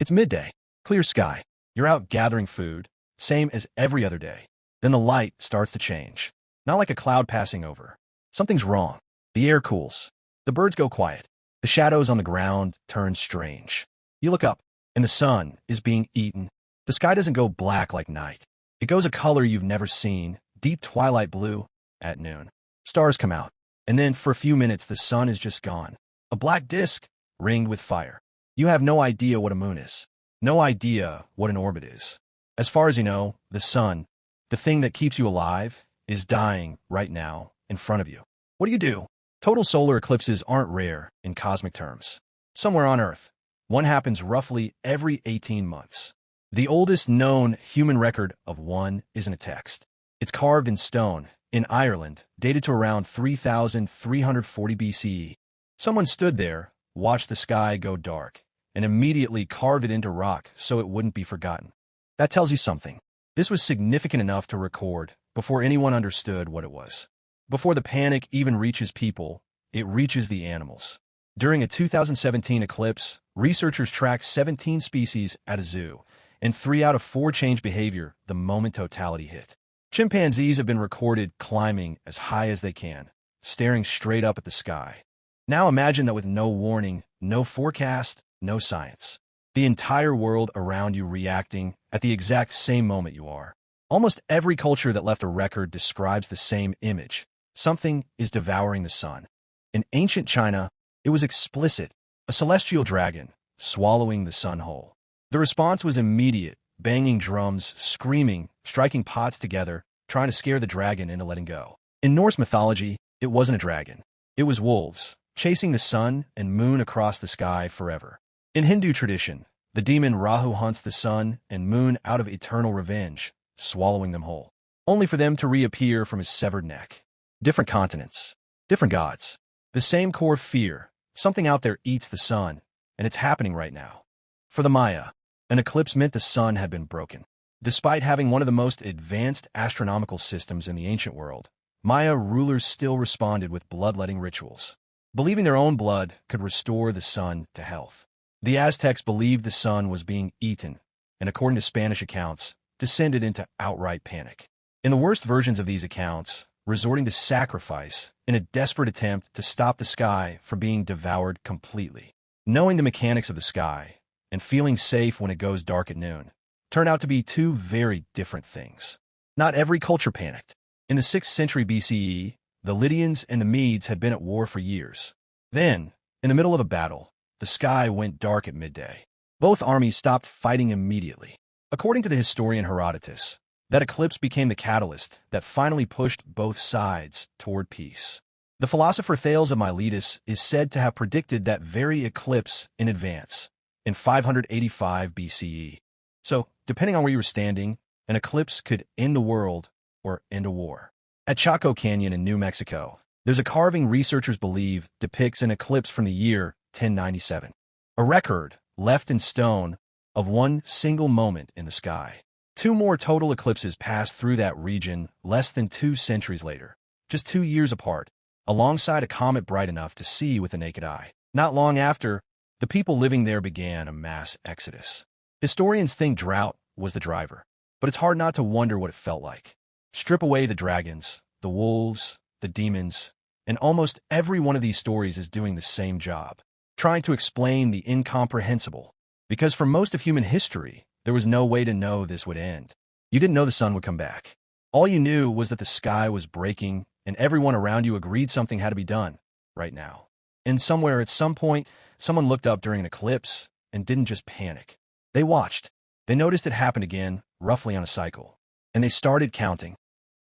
It's midday, clear sky. You're out gathering food, same as every other day. Then the light starts to change. Not like a cloud passing over. Something's wrong. The air cools. The birds go quiet. The shadows on the ground turn strange. You look up, and the sun is being eaten. The sky doesn't go black like night. It goes a color you've never seen, deep twilight blue, at noon. Stars come out, and then for a few minutes the sun is just gone. A black disk, ringed with fire. You have no idea what a moon is. No idea what an orbit is. As far as you know, the sun, the thing that keeps you alive, is dying right now in front of you. What do? Total solar eclipses aren't rare in cosmic terms. Somewhere on Earth, one happens roughly every 18 months. The oldest known human record of one isn't a text. It's carved in stone, in Ireland, dated to around 3,340 BCE. Someone stood there, watched the sky go dark, and immediately carved it into rock so it wouldn't be forgotten. That tells you something. This was significant enough to record before anyone understood what it was. Before the panic even reaches people, it reaches the animals. During a 2017 eclipse, researchers tracked 17 species at a zoo, and 3 out of 4 changed behavior the moment totality hit. Chimpanzees have been recorded climbing as high as they can, staring straight up at the sky. Now imagine that with no warning, no forecast, no science. The entire world around you reacting at the exact same moment you are. Almost every culture that left a record describes the same image. Something is devouring the sun. In ancient China, it was explicit, a celestial dragon swallowing the sun whole. The response was immediate, banging drums, screaming, striking pots together, trying to scare the dragon into letting go. In Norse mythology, it wasn't a dragon. It was wolves, chasing the sun and moon across the sky forever. In Hindu tradition, the demon Rahu hunts the sun and moon out of eternal revenge, swallowing them whole, only for them to reappear from his severed neck. Different continents, different gods. The same core fear, something out there eats the sun, and it's happening right now. For the Maya, an eclipse meant the sun had been broken. Despite having one of the most advanced astronomical systems in the ancient world, Maya rulers still responded with bloodletting rituals, believing their own blood could restore the sun to health. The Aztecs believed the sun was being eaten, and according to Spanish accounts, descended into outright panic. In the worst versions of these accounts, resorting to sacrifice in a desperate attempt to stop the sky from being devoured completely. Knowing the mechanics of the sky and feeling safe when it goes dark at noon turn out to be two very different things. Not every culture panicked. In the 6th century BCE, the Lydians and the Medes had been at war for years. Then, in the middle of a battle, the sky went dark at midday. Both armies stopped fighting immediately. According to the historian Herodotus, that eclipse became the catalyst that finally pushed both sides toward peace. The philosopher Thales of Miletus is said to have predicted that very eclipse in advance, in 585 BCE. So, depending on where you were standing, an eclipse could end the world or end a war. At Chaco Canyon in New Mexico, there's a carving researchers believe depicts an eclipse from the year 1097. A record, left in stone, of one single moment in the sky. 2 more total eclipses passed through that region less than 2 centuries later, just 2 years apart, alongside a comet bright enough to see with the naked eye. Not long after, the people living there began a mass exodus. Historians think drought was the driver, but it's hard not to wonder what it felt like. Strip away the dragons, the wolves, the demons, and almost every one of these stories is doing the same job, trying to explain the incomprehensible. Because for most of human history, there was no way to know this would end. You didn't know the sun would come back. All you knew was that the sky was breaking, and everyone around you agreed something had to be done, right now. And somewhere at some point, someone looked up during an eclipse and didn't just panic. They watched. They noticed it happened again, roughly on a cycle. And they started counting.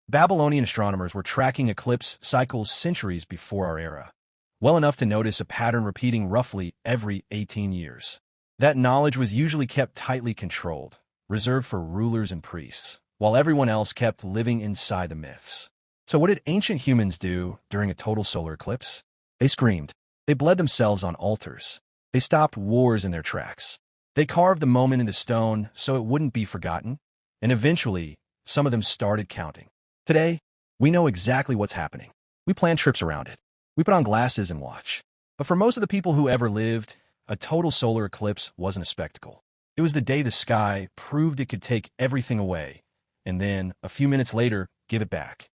Babylonian astronomers were tracking eclipse cycles centuries before our era, well enough to notice a pattern repeating roughly every 18 years. That knowledge was usually kept tightly controlled, reserved for rulers and priests, while everyone else kept living inside the myths. So what did ancient humans do during a total solar eclipse? They screamed. They bled themselves on altars. They stopped wars in their tracks. They carved the moment into stone so it wouldn't be forgotten, and eventually, some of them started counting. Today, we know exactly what's happening. We plan trips around it. We put on glasses and watch. But for most of the people who ever lived, a total solar eclipse wasn't a spectacle. It was the day the sky proved it could take everything away, and then, a few minutes later, give it back.